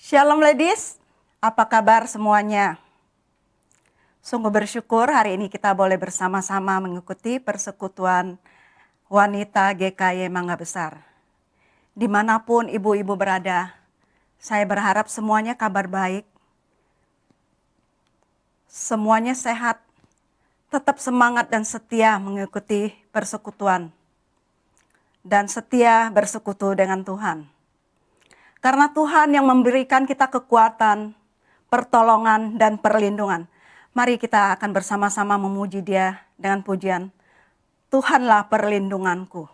Shalom ladies, apa kabar semuanya? Sungguh bersyukur hari ini kita boleh bersama-sama mengikuti persekutuan wanita GKY Mangga Besar. Dimanapun ibu-ibu berada, saya berharap semuanya kabar baik, semuanya sehat, tetap semangat dan setia mengikuti persekutuan, dan setia bersekutu dengan Tuhan. Karena Tuhan yang memberikan kita kekuatan, pertolongan, dan perlindungan. Mari kita akan bersama-sama memuji Dia dengan pujian, Tuhanlah perlindunganku.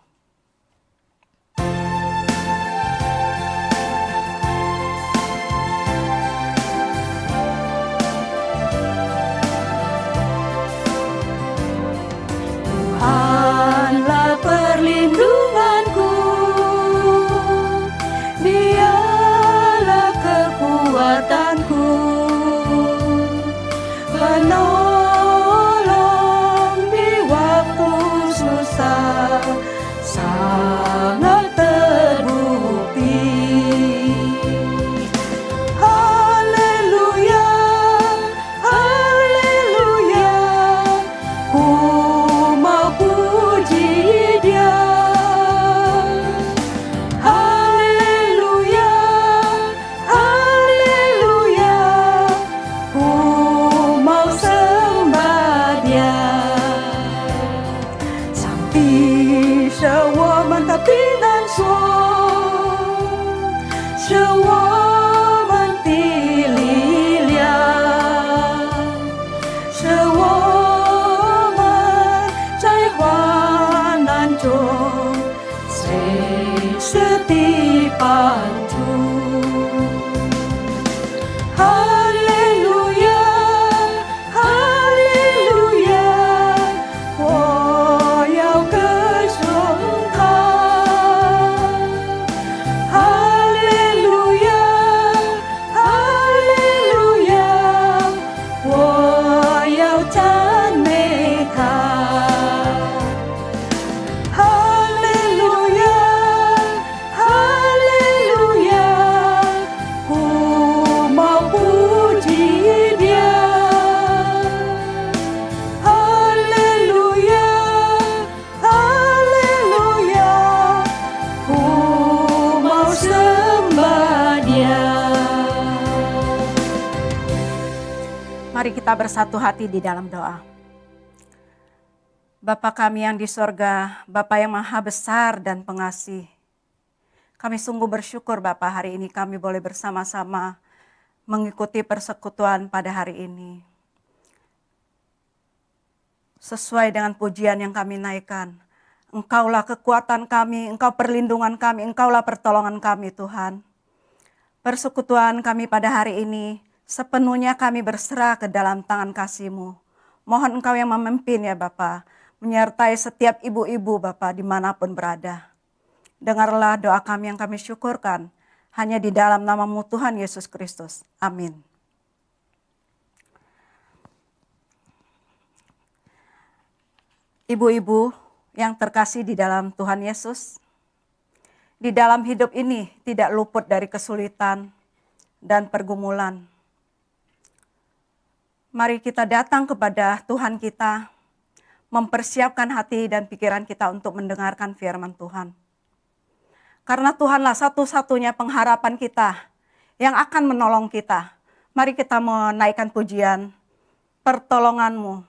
Tuhanlah perlindunganku, Dialah kekuatanku, penolong di waktu susah, sangat terbukti. Haleluya, haleluya, ku mau puji Dia. Haleluya, haleluya, ku mau sembah Dia. 上帝是我们的避难所，是我们的力量，是我们在患难中随时的帮助。哈利路亚，哈利路亚，我要歌颂他。哈利路亚，哈利路亚，我要赞美他。哈利路亚，哈利路亚，ku mau puji Dia. Haleluya, haleluya, ku mau sembah Dia. Mari kita bersatu hati di dalam doa. Bapa kami yang di sorga, Bapa yang maha besar dan pengasih, kami sungguh bersyukur Bapa hari ini kami boleh bersama-sama mengikuti persekutuan pada hari ini. Sesuai dengan pujian yang kami naikkan, Engkaulah kekuatan kami, Engkau perlindungan kami, Engkaulah pertolongan kami Tuhan. Persekutuan kami pada hari ini sepenuhnya kami berserah ke dalam tangan kasih-Mu. Mohon Engkau yang memimpin ya Bapa, menyertai setiap ibu-ibu Bapa dimanapun berada. Dengarlah doa kami yang kami syukurkan hanya di dalam nama-Mu Tuhan Yesus Kristus. Amin. Ibu-ibu yang terkasih di dalam Tuhan Yesus, di dalam hidup ini tidak luput dari kesulitan dan pergumulan. Mari kita datang kepada Tuhan kita, mempersiapkan hati dan pikiran kita untuk mendengarkan firman Tuhan. Karena Tuhanlah satu-satunya pengharapan kita yang akan menolong kita. Mari kita menaikkan pujian, pertolongan-Mu.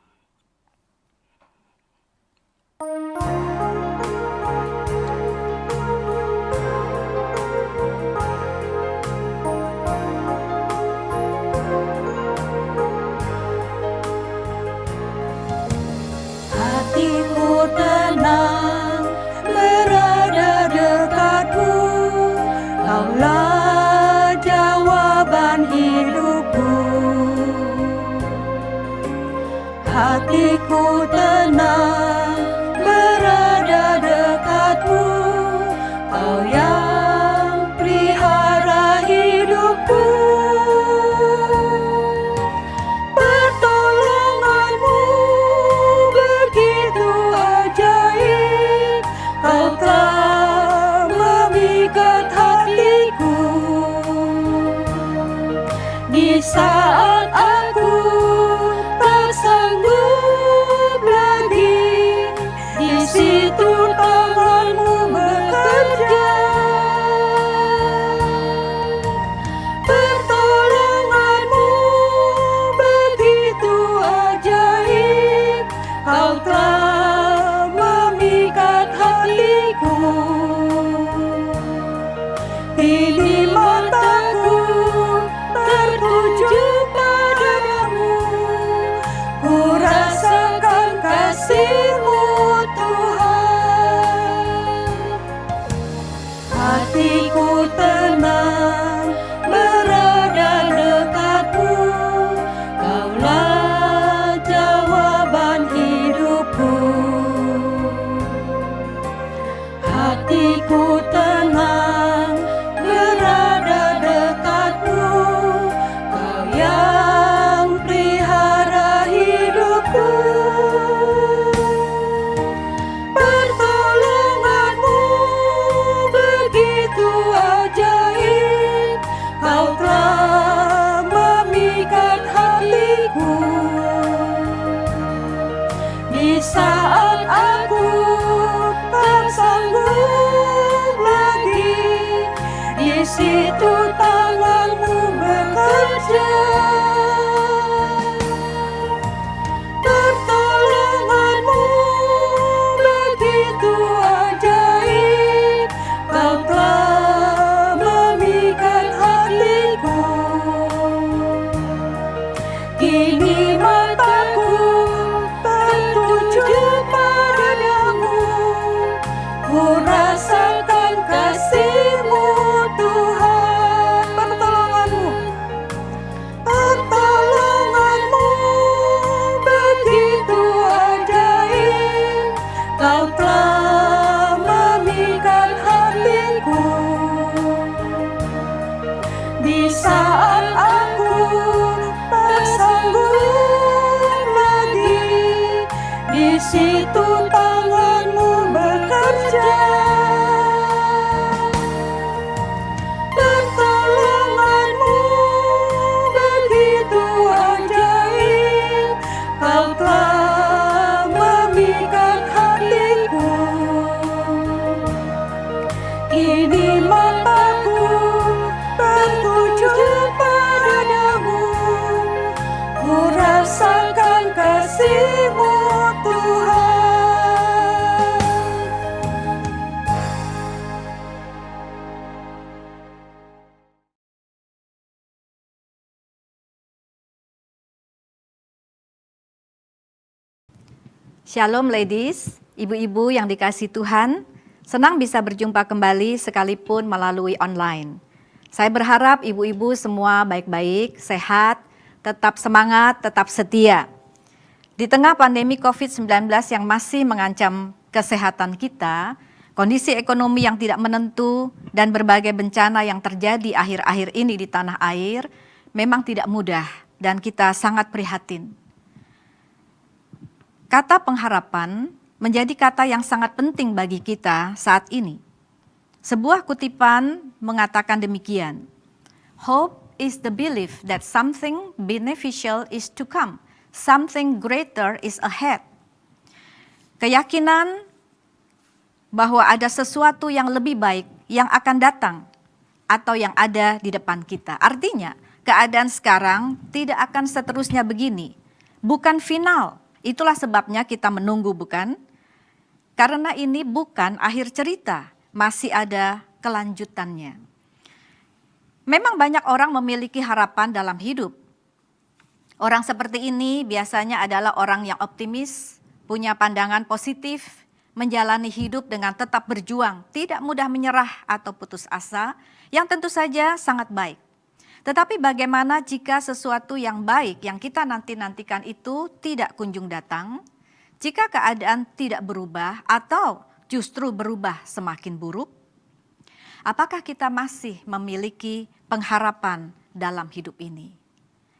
Hatiku tenang berada dekatmu, Kaulah jawaban hidupku. Hatiku tenang berada dekatmu, Kau yang pelihara hidupku. Pertolongan-Mu begitu ajaib, Kau telah memikat hatiku. situ tanganmu bekerja. Pertolonganmu begitu ajaib, kau telah memikat hatiku. Kini mataku tertuju padamu, ku rasakan kasih-Mu Tuhan. Pertolonganmu begitu ajaib, kau telah memikat hatiku. Di saat aku tak sanggup lagi, di situ tanganmu bekerja. Pertolonganmu begitu ajaib, kau telah memikat hatiku. Kini mataku tertuju padamu, ku rasakan kasih-Mu Tuhan. Shalom ladies, ibu-ibu yang dikasihi Tuhan, senang bisa berjumpa kembali sekalipun melalui online. Saya berharap ibu-ibu semua baik-baik, sehat, tetap semangat, tetap setia. Di tengah pandemi COVID-19 yang masih mengancam kesehatan kita, kondisi ekonomi yang tidak menentu, dan berbagai bencana yang terjadi akhir-akhir ini di tanah air memang tidak mudah dan kita sangat prihatin. Kata pengharapan menjadi kata yang sangat penting bagi kita saat ini. Sebuah kutipan mengatakan demikian, "Hope is the belief that something beneficial is to come, something greater is ahead." Keyakinan bahwa ada sesuatu yang lebih baik yang akan datang atau yang ada di depan kita. Artinya, keadaan sekarang tidak akan seterusnya begini, bukan final. Itulah sebabnya kita menunggu, bukan? Karena ini bukan akhir cerita, masih ada kelanjutannya. Memang banyak orang memiliki harapan dalam hidup. Orang seperti ini biasanya adalah orang yang optimis, punya pandangan positif, menjalani hidup dengan tetap berjuang, tidak mudah menyerah atau putus asa, yang tentu saja sangat baik. Tetapi bagaimana jika sesuatu yang baik yang kita nanti-nantikan itu tidak kunjung datang? Jika keadaan tidak berubah atau justru berubah semakin buruk? Apakah kita masih memiliki pengharapan dalam hidup ini?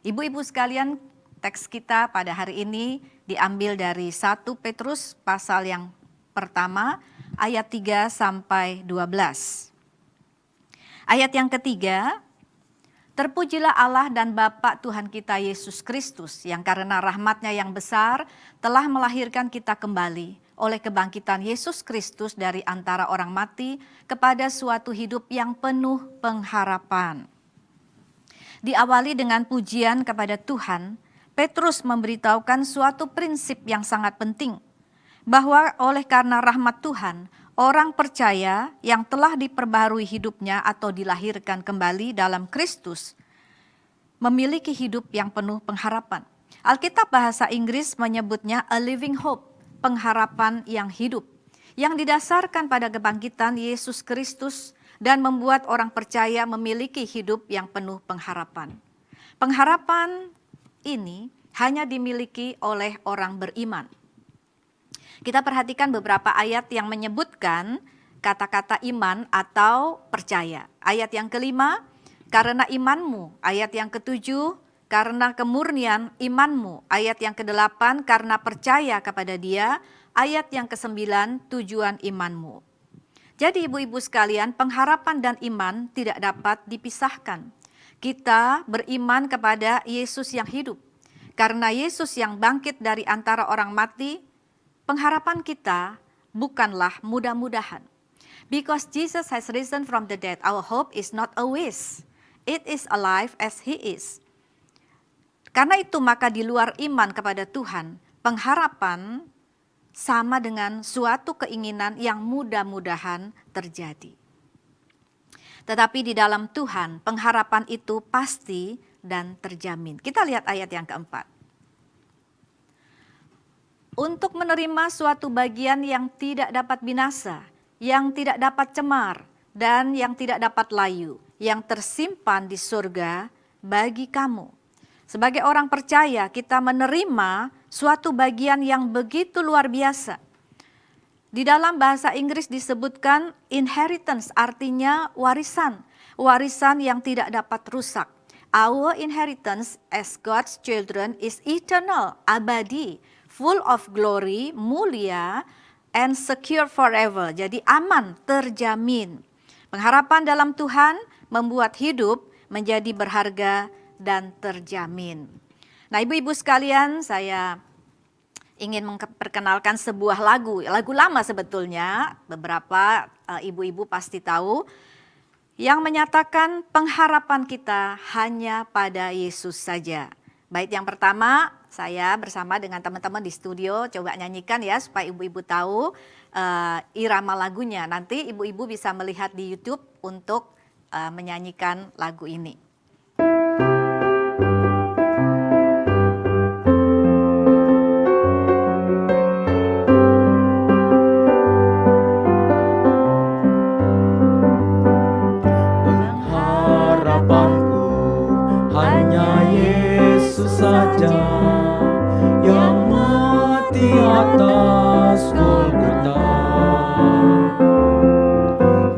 Ibu-ibu sekalian, teks kita pada hari ini diambil dari 1 Petrus pasal yang pertama ayat 3 sampai 12. Ayat yang ketiga, "Terpujilah Allah dan Bapa Tuhan kita Yesus Kristus yang karena rahmat-Nya yang besar telah melahirkan kita kembali oleh kebangkitan Yesus Kristus dari antara orang mati kepada suatu hidup yang penuh pengharapan." Diawali dengan pujian kepada Tuhan, Petrus memberitahukan suatu prinsip yang sangat penting, bahwa oleh karena rahmat Tuhan, orang percaya yang telah diperbaharui hidupnya atau dilahirkan kembali dalam Kristus memiliki hidup yang penuh pengharapan. Alkitab bahasa Inggris menyebutnya a living hope, pengharapan yang hidup, yang didasarkan pada kebangkitan Yesus Kristus dan membuat orang percaya memiliki hidup yang penuh pengharapan. Pengharapan ini hanya dimiliki oleh orang beriman. Kita perhatikan beberapa ayat yang menyebutkan kata-kata iman atau percaya. Ayat yang kelima, karena imanmu. Ayat yang ketujuh, karena kemurnian imanmu. Ayat yang kedelapan, karena percaya kepada Dia. Ayat yang kesembilan, tujuan imanmu. Jadi ibu-ibu sekalian, pengharapan dan iman tidak dapat dipisahkan. Kita beriman kepada Yesus yang hidup. Karena Yesus yang bangkit dari antara orang mati, pengharapan kita bukanlah mudah-mudahan. Because Jesus has risen from the dead, our hope is not a wish. It is alive as He is. Karena itu maka di luar iman kepada Tuhan, pengharapan sama dengan suatu keinginan yang mudah-mudahan terjadi. Tetapi di dalam Tuhan, pengharapan itu pasti dan terjamin. Kita lihat ayat yang keempat. Untuk menerima suatu bagian yang tidak dapat binasa, yang tidak dapat cemar, dan yang tidak dapat layu, yang tersimpan di surga bagi kamu. Sebagai orang percaya, kita menerima suatu bagian yang begitu luar biasa. Di dalam bahasa Inggris disebutkan inheritance, artinya warisan. Warisan yang tidak dapat rusak. Our inheritance as God's children is eternal, abadi, full of glory, mulia, and secure forever. Jadi aman, terjamin. Pengharapan dalam Tuhan membuat hidup menjadi berharga dan terjamin. Nah, ibu-ibu sekalian, saya ingin memperkenalkan sebuah lagu lama sebetulnya, beberapa ibu-ibu pasti tahu, yang menyatakan pengharapan kita hanya pada Yesus saja. Bait yang pertama, saya bersama dengan teman-teman di studio coba nyanyikan ya supaya ibu-ibu tahu irama lagunya. Nanti ibu-ibu bisa melihat di YouTube untuk menyanyikan lagu ini. Pengharapanku hanya Yesus saja yang mati atas Golgota.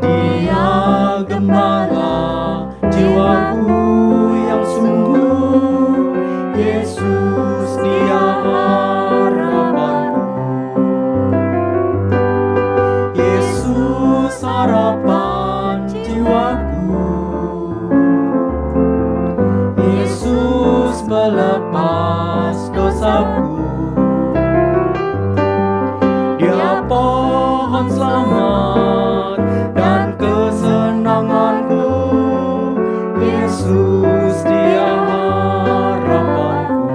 Dia gembala jiwaku yang sungguh, Yesus dia harapanku. Yesus harapan jiwaku, Yesus melepas dosaku. Dia pohon selamat dan kesenanganku, Yesus dia harapanku.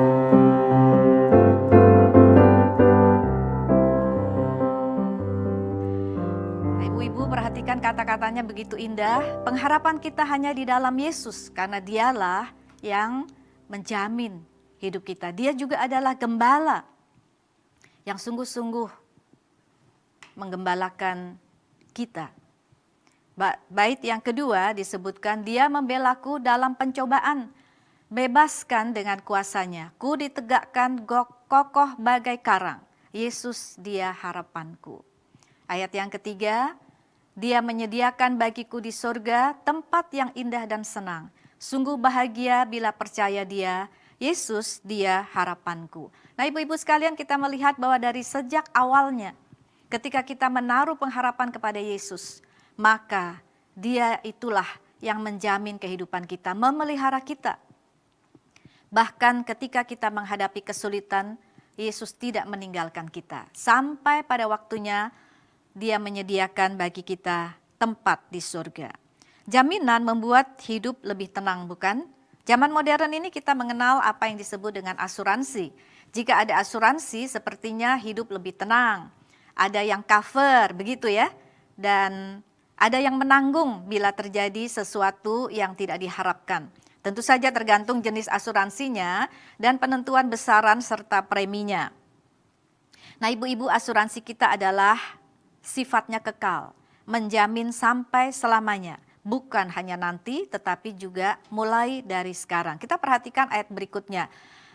Nah, ibu-ibu perhatikan kata-katanya begitu indah. Pengharapan kita hanya di dalam Yesus karena dialah yang menjamin hidup kita. Dia juga adalah gembala yang sungguh-sungguh menggembalakan kita. Bait yang kedua disebutkan, dia membelaku dalam pencobaan, bebaskan dengan kuasanya, ku ditegakkan kokoh bagai karang, Yesus dia harapanku. Ayat yang ketiga, dia menyediakan bagiku di surga tempat yang indah dan senang, sungguh bahagia bila percaya dia, Yesus dia harapanku. Nah, ibu-ibu sekalian, kita melihat bahwa dari sejak awalnya ketika kita menaruh pengharapan kepada Yesus, maka dia itulah yang menjamin kehidupan kita, memelihara kita. Bahkan ketika kita menghadapi kesulitan, Yesus tidak meninggalkan kita. Sampai pada waktunya dia menyediakan bagi kita tempat di surga. Jaminan membuat hidup lebih tenang, bukan? Zaman modern ini kita mengenal apa yang disebut dengan asuransi. Jika ada asuransi, sepertinya hidup lebih tenang. Ada yang cover, begitu ya. Dan ada yang menanggung bila terjadi sesuatu yang tidak diharapkan. Tentu saja tergantung jenis asuransinya dan penentuan besaran serta preminya. Nah, ibu-ibu, asuransi kita adalah sifatnya kekal, menjamin sampai selamanya. Bukan hanya nanti, tetapi juga mulai dari sekarang. Kita perhatikan ayat berikutnya.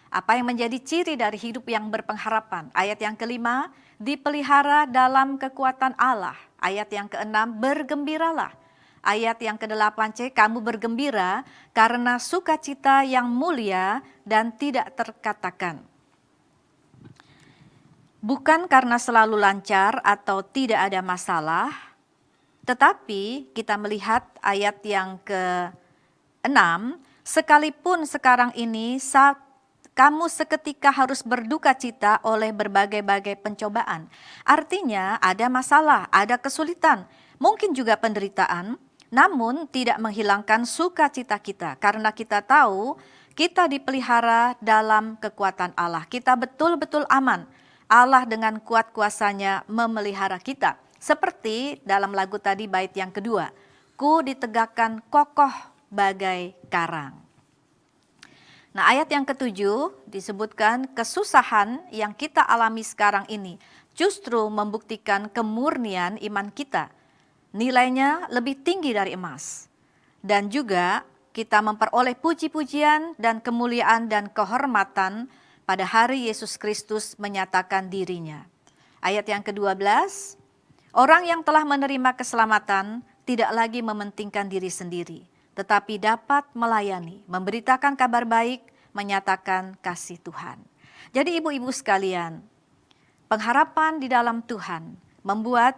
Apa yang menjadi ciri dari hidup yang berpengharapan? Ayat yang kelima, dipelihara dalam kekuatan Allah. Ayat yang keenam, bergembiralah. Ayat yang ke-8c, kamu bergembira karena sukacita yang mulia dan tidak terkatakan. Bukan karena selalu lancar atau tidak ada masalah, tetapi kita melihat ayat yang ke-6, sekalipun sekarang ini kamu seketika harus berduka cita oleh berbagai-bagai pencobaan. Artinya ada masalah, ada kesulitan. mungkin juga penderitaan, namun tidak menghilangkan sukacita kita karena kita tahu kita dipelihara dalam kekuatan Allah. Kita betul-betul aman. Allah dengan kuat kuasanya memelihara kita. Seperti dalam lagu tadi bait yang kedua, ku ditegakkan kokoh bagai karang. Nah, ayat yang ketujuh disebutkan kesusahan yang kita alami sekarang ini justru membuktikan kemurnian iman kita. Nilainya lebih tinggi dari emas. Dan juga kita memperoleh puji-pujian dan kemuliaan dan kehormatan pada hari Yesus Kristus menyatakan dirinya. Ayat yang ke-12, orang yang telah menerima keselamatan tidak lagi mementingkan diri sendiri, tetapi dapat melayani, memberitakan kabar baik, menyatakan kasih Tuhan. Jadi ibu-ibu sekalian, pengharapan di dalam Tuhan membuat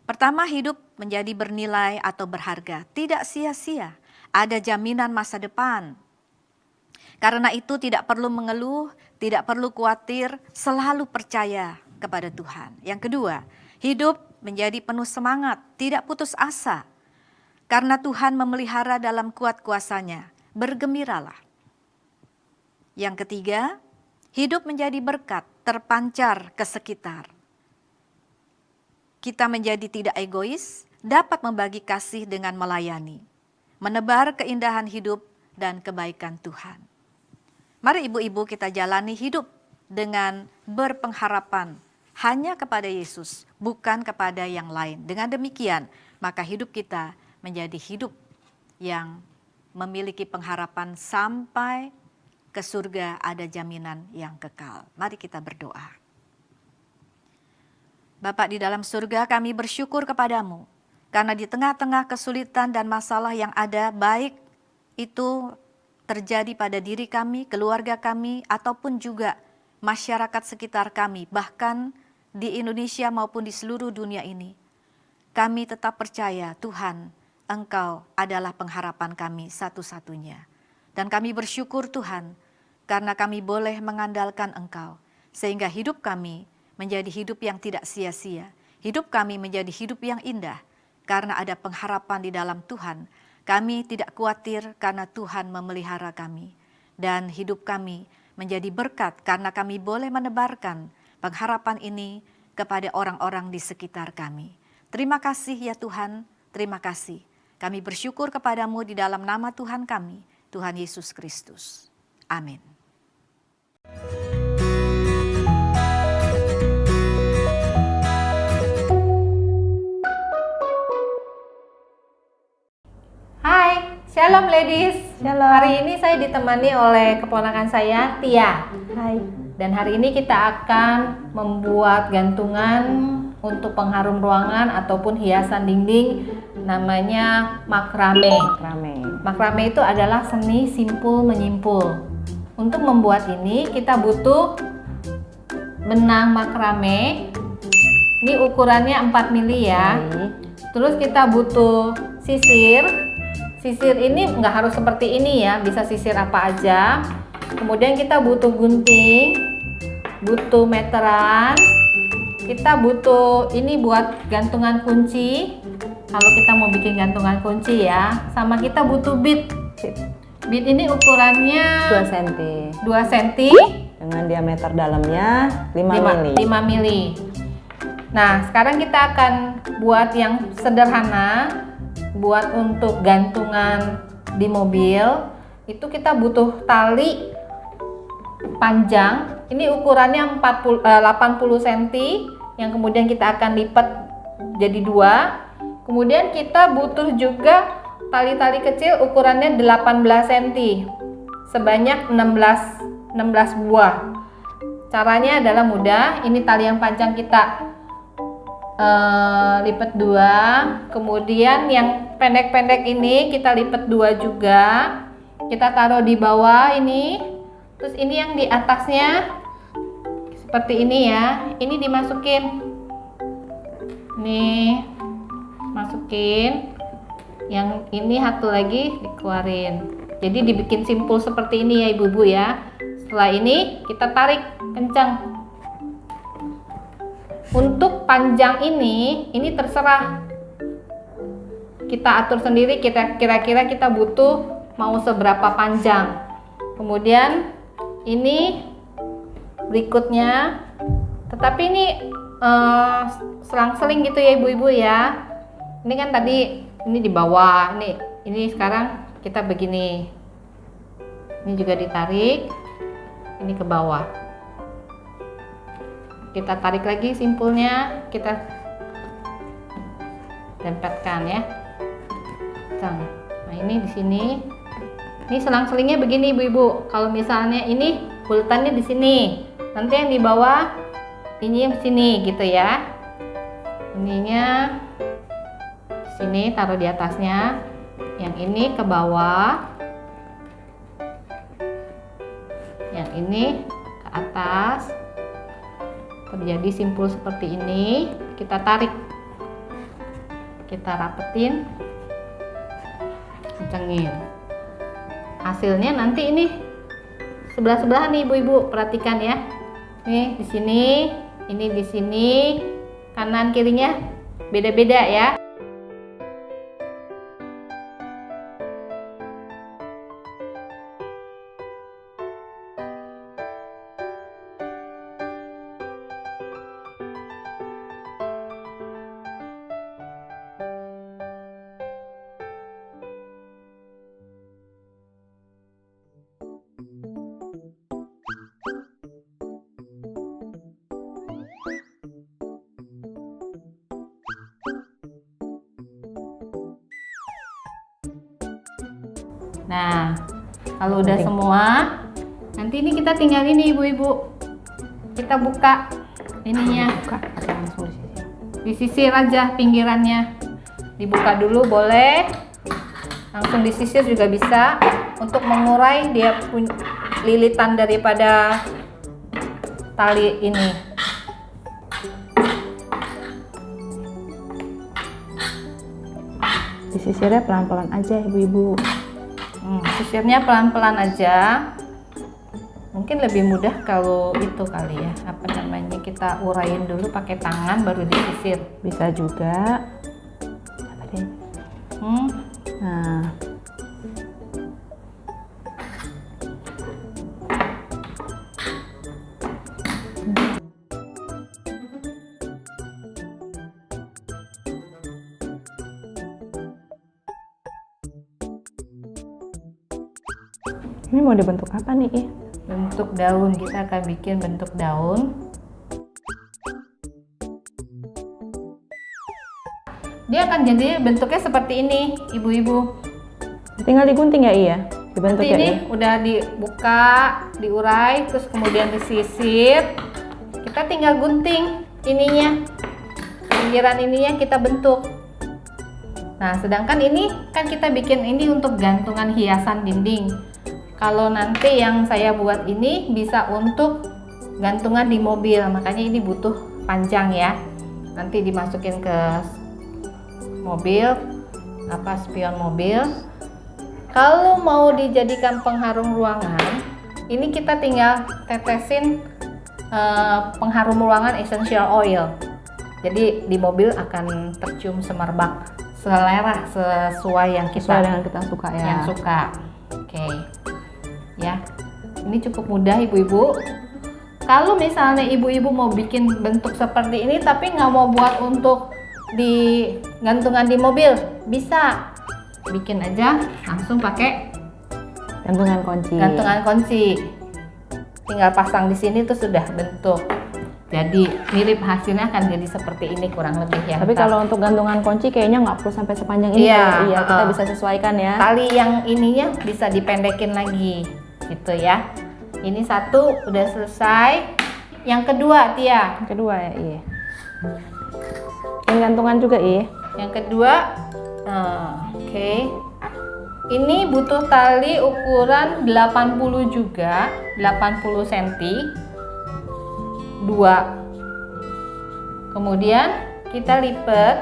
pertama hidup menjadi bernilai atau berharga, tidak sia-sia, ada jaminan masa depan. Karena itu tidak perlu mengeluh, tidak perlu khawatir, selalu percaya kepada Tuhan. Yang kedua, hidup menjadi penuh semangat, tidak putus asa. Karena Tuhan memelihara dalam kuat kuasanya, bergembiralah. Yang ketiga, hidup menjadi berkat, terpancar ke sekitar. Kita menjadi tidak egois, dapat membagi kasih dengan melayani, menebar keindahan hidup dan kebaikan Tuhan. Mari ibu-ibu kita jalani hidup dengan berpengharapan hanya kepada Yesus, bukan kepada yang lain. Dengan demikian, maka hidup kita menjadi hidup yang memiliki pengharapan sampai ke surga, ada jaminan yang kekal. Mari kita berdoa. Bapa di dalam surga, kami bersyukur kepadamu karena di tengah-tengah kesulitan dan masalah yang ada, baik itu terjadi pada diri kami, keluarga kami, ataupun juga masyarakat sekitar kami, bahkan di Indonesia maupun di seluruh dunia ini. Kami tetap percaya Tuhan, Engkau adalah pengharapan kami satu-satunya. Dan kami bersyukur Tuhan, karena kami boleh mengandalkan Engkau, sehingga hidup kami menjadi hidup yang tidak sia-sia. Hidup kami menjadi hidup yang indah, karena ada pengharapan di dalam Tuhan. Kami tidak khawatir karena Tuhan memelihara kami. Dan hidup kami menjadi berkat karena kami boleh menebarkan pengharapan ini kepada orang-orang di sekitar kami. Terima kasih ya Tuhan, terima kasih. Kami bersyukur kepadamu di dalam nama Tuhan kami, Tuhan Yesus Kristus. Amin. Hai, Shalom ladies. Shalom. Hari ini saya ditemani oleh keponakan saya, Tia. Hai. Dan hari ini kita akan membuat gantungan untuk pengharum ruangan ataupun hiasan dinding, namanya makrame. Makrame itu adalah seni simpul menyimpul. Untuk membuat ini kita butuh benang makrame. Ini ukurannya 4 mili ya. Terus kita butuh sisir. Sisir ini nggak harus seperti ini ya, bisa sisir apa aja. Kemudian kita butuh gunting, butuh meteran. Kita butuh ini buat gantungan kunci. Kalau kita mau bikin gantungan kunci ya, sama kita butuh bit. Bit ini ukurannya 2 cm 2 cm dengan diameter dalamnya 5 5 mili. Nah, sekarang kita akan buat yang sederhana. Buat untuk gantungan di mobil, itu kita butuh tali panjang. Ini ukurannya 80 cm yang kemudian kita akan lipat jadi 2. Kemudian kita butuh juga tali-tali kecil ukurannya 18 cm sebanyak 16 buah. Caranya adalah mudah. Ini tali yang panjang kita lipat 2, kemudian yang pendek-pendek ini kita lipat 2 juga, kita taruh di bawah ini, terus ini yang di atasnya seperti ini ya, ini dimasukin, nih masukin, yang ini satu lagi dikeluarin, jadi dibikin simpul seperti ini ya ibu-ibu ya. Setelah ini kita tarik kencang. Untuk panjang ini terserah kita atur sendiri kira-kira kita butuh mau seberapa panjang. Kemudian ini berikutnya, tetapi ini selang-seling gitu ya ibu-ibu ya. Ini kan tadi ini di bawah, ini sekarang kita begini. Ini juga ditarik, ini ke bawah. Kita tarik lagi simpulnya, kita tempelkan ya. Nah ini di sini. Ini selang-selingnya begini ibu-ibu. Kalau misalnya ini bultannya di sini, nanti yang di bawah ini yang sini gitu ya. Ininya sini taruh di atasnya, yang ini ke bawah, yang ini ke atas. Terjadi simpul seperti ini. Kita tarik, kita rapetin, kencengin. Hasilnya nanti ini sebelah-sebelahan nih ibu-ibu, perhatikan ya. Nih di sini, ini di sini, kanan kirinya beda-beda ya. Nah, kalau udah semua, nanti ini kita tinggal ini ibu-ibu. Kita buka ininya. Disisir aja pinggirannya. Dibuka dulu boleh. Langsung disisir juga bisa untuk mengurai dia lilitan daripada tali ini. Disisirnya pelan-pelan aja ibu-ibu. Sisirnya pelan-pelan aja. Mungkin lebih mudah kalau itu kali ya, apa namanya, kita urain dulu pakai tangan baru disisir. Bisa juga. Nah, ini mau dibentuk apa nih? Bentuk daun, kita akan bikin bentuk daun. Dia akan jadi bentuknya seperti ini, ibu-ibu. Tinggal digunting ya iya? Dibentuk Nanti ya ini iya? udah dibuka, diurai, terus kemudian disisir. Kita tinggal gunting ininya, pinggiran ininya kita bentuk. Nah, sedangkan ini kan kita bikin ini untuk gantungan hiasan dinding. Kalau nanti yang saya buat ini bisa untuk gantungan di mobil, makanya ini butuh panjang ya. Nanti dimasukin ke mobil, spion mobil. Kalau mau dijadikan pengharum ruangan, ini kita tinggal tetesin pengharum ruangan essential oil. Jadi di mobil akan tercium semerbak, selera sesuai yang Sesuai dengan kita suka ya. yang suka. Oke. Ya, ini cukup mudah ibu-ibu. Kalau misalnya ibu-ibu mau bikin bentuk seperti ini tapi nggak mau buat untuk di gantungan di mobil, bisa bikin aja langsung pakai Gantungan kunci. gantungan kunci. Tinggal pasang di sini tuh sudah bentuk. Jadi mirip, hasilnya akan jadi seperti ini kurang lebih ya. Tapi kalau untuk gantungan kunci kayaknya nggak perlu sampai sepanjang ini. Iya, Iya, kita bisa sesuaikan ya. tali yang ininya bisa dipendekin lagi gitu ya. Ini satu udah selesai. Yang kedua, Tia. Yang kedua ya iya. Yang gantungan juga iya. Yang kedua, oke. Ini butuh tali ukuran 80 juga, 80 cm. 2. Kemudian kita lipat.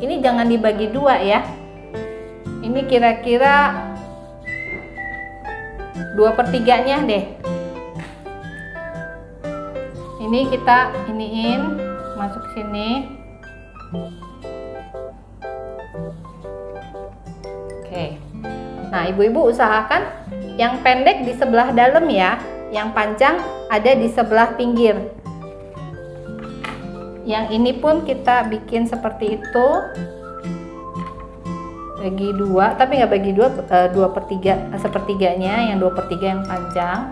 Ini jangan dibagi dua ya. Ini kira-kira 2/3-nya deh. Ini kita iniin, masuk sini. Nah, ibu-ibu usahakan yang pendek di sebelah dalam ya, yang panjang ada di sebelah pinggir. Yang ini pun kita bikin seperti itu, bagi dua, tapi nggak bagi dua, 2/3, sepertiganya, yang 2/3 yang panjang,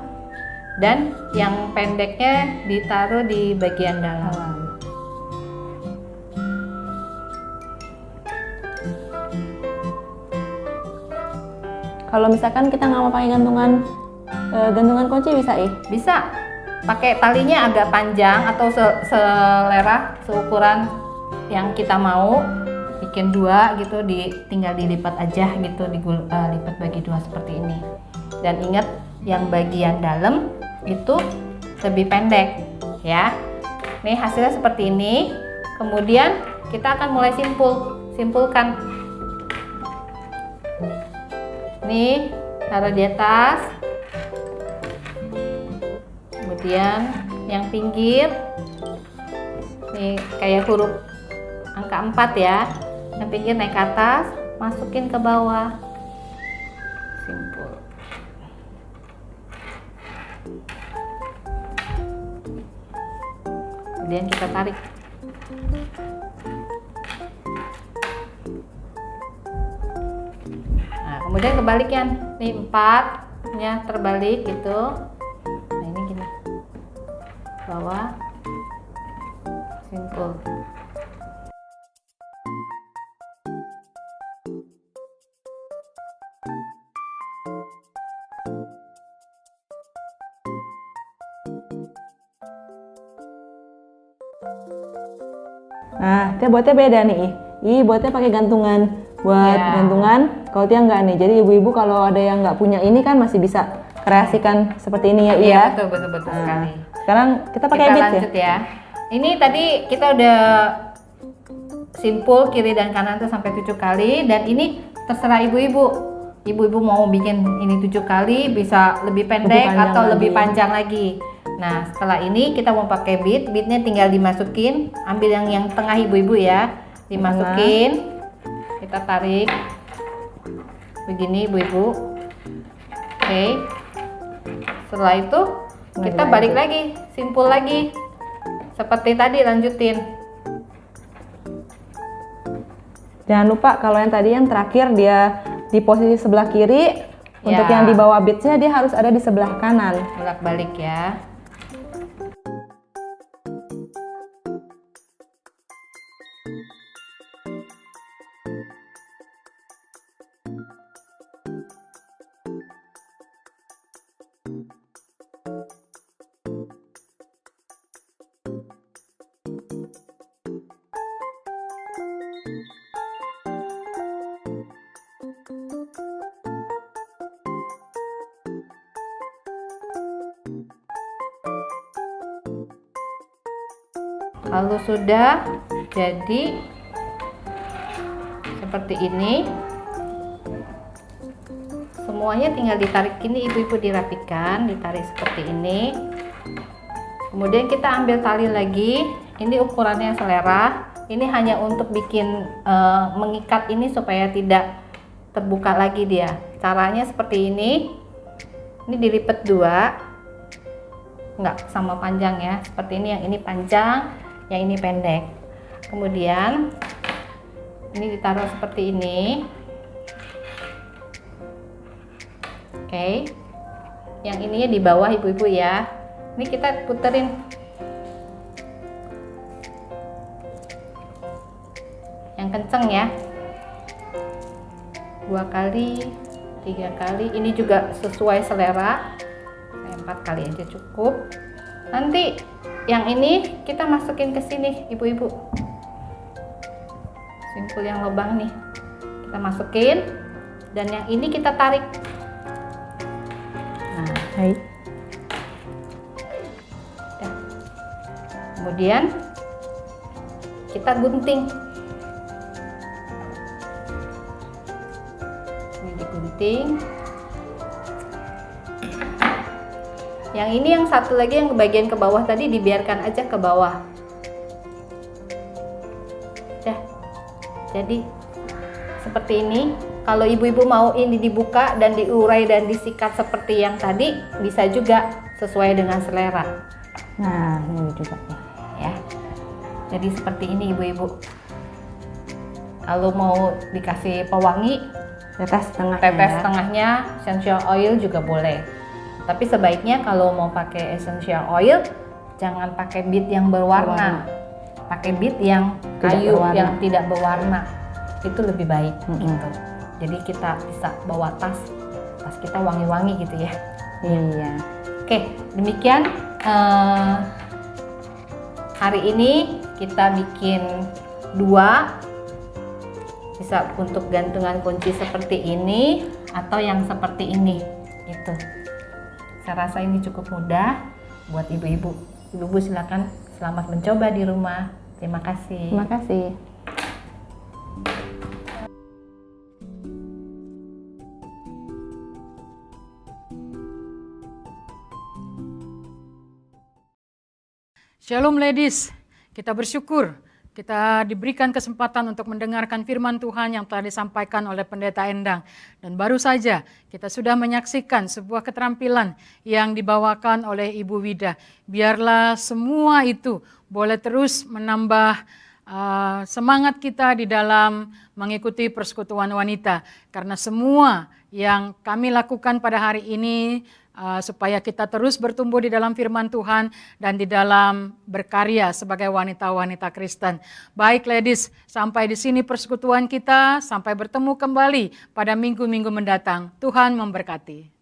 dan yang pendeknya ditaruh di bagian dalam. Kalau misalkan kita nggak mau pakai gantungan kunci bisa Bisa pakai talinya agak panjang atau selera seukuran yang kita mau, bikin 2 gitu, tinggal dilipat aja gitu, lipat bagi 2 seperti ini. Dan ingat yang bagian dalam itu lebih pendek ya. Nih hasilnya seperti ini. Kemudian kita akan mulai simpulkan. Nih, taruh di atas. Kemudian yang pinggir, nih kayak huruf angka 4 ya. Yang pinggir naik ke atas, masukin ke bawah. Simpul. Kemudian kita tarik. Kemudian kebalikan, nih 4-nya terbalik gitu. Nah ini gini, bawah, simpul. Nah, Tia buatnya beda nih. Buatnya pakai gantungan. Buat Ya. gantungan, kalau Tia nggak nih. Jadi ibu-ibu kalau ada yang nggak punya ini kan masih bisa kreasikan seperti ini ya, Iya, betul Nah, sekali. sekarang kita pakai Kita beads ya. lanjut ya. Ini tadi kita udah simpul kiri dan kanan tuh sampai 7 kali, dan ini terserah ibu-ibu. Ibu-ibu mau bikin ini 7 kali, bisa lebih pendek panjang atau lebih lagi. panjang lagi. Nah, setelah ini kita mau pakai beadnya tinggal dimasukin, ambil yang tengah ibu-ibu ya, dimasukin, kita tarik begini ibu-ibu. Oke. Setelah itu kita balik lagi, simpul lagi. Seperti tadi, lanjutin. Jangan lupa kalau yang tadi yang terakhir dia di posisi sebelah kiri, untuk Ya. yang di bawah beadsnya dia harus ada di sebelah kanan. Bolak-balik ya. Kalau sudah jadi seperti ini, semuanya tinggal ditarik gini ibu-ibu, dirapikan, ditarik seperti ini. Kemudian kita ambil tali lagi, ini ukurannya selera. Ini hanya untuk bikin mengikat ini supaya tidak terbuka lagi dia. Caranya seperti ini. Ini dilipat 2, nggak sama panjang ya, seperti ini. Yang ini panjang, yang ini pendek. Kemudian ini ditaruh seperti ini. Oke. Yang ininya di bawah ibu-ibu ya. Ini kita puterin. Yang kenceng ya. 2 kali, 3 kali. Ini juga sesuai selera. 4 kali aja cukup. Nanti yang ini kita masukin ke sini ibu-ibu. Simpul yang lubang nih. Kita masukin, dan yang ini kita tarik. Nah, Hai. ya. Kemudian kita gunting. Ini digunting. Yang ini yang satu lagi yang bagian ke bawah tadi dibiarkan aja ke bawah. Dah. Jadi seperti ini. Kalau ibu-ibu mau ini dibuka dan diurai dan disikat seperti yang tadi, bisa juga sesuai dengan selera. Nah, ini juga. Ya. Jadi seperti ini ibu-ibu. Kalau mau dikasih pewangi, Tetes setengahnya. tetes ya. setengahnya essential oil juga boleh. Tapi sebaiknya kalau mau pakai essential oil, jangan pakai bead yang berwarna. Pakai bead yang Tidak kayu, berwarna. yang tidak berwarna. Itu lebih baik gitu. Jadi kita bisa bawa tas kita wangi-wangi gitu ya. Iya. Oke, demikian hari ini kita bikin 2, bisa untuk gantungan kunci seperti ini atau yang seperti ini gitu. Saya rasa ini cukup mudah buat ibu-ibu. Ibu-ibu silakan selamat mencoba di rumah. Terima kasih. Terima kasih. Shalom ladies, kita bersyukur kita diberikan kesempatan untuk mendengarkan firman Tuhan yang telah disampaikan oleh Pendeta Endang. Dan baru saja kita sudah menyaksikan sebuah keterampilan yang dibawakan oleh Ibu Wida. Biarlah semua itu boleh terus menambah semangat kita di dalam mengikuti persekutuan wanita. Karena semua yang kami lakukan pada hari ini supaya kita terus bertumbuh di dalam firman Tuhan dan di dalam berkarya sebagai wanita-wanita Kristen. Baik ladies, sampai di sini persekutuan kita, sampai bertemu kembali pada minggu-minggu mendatang. Tuhan memberkati.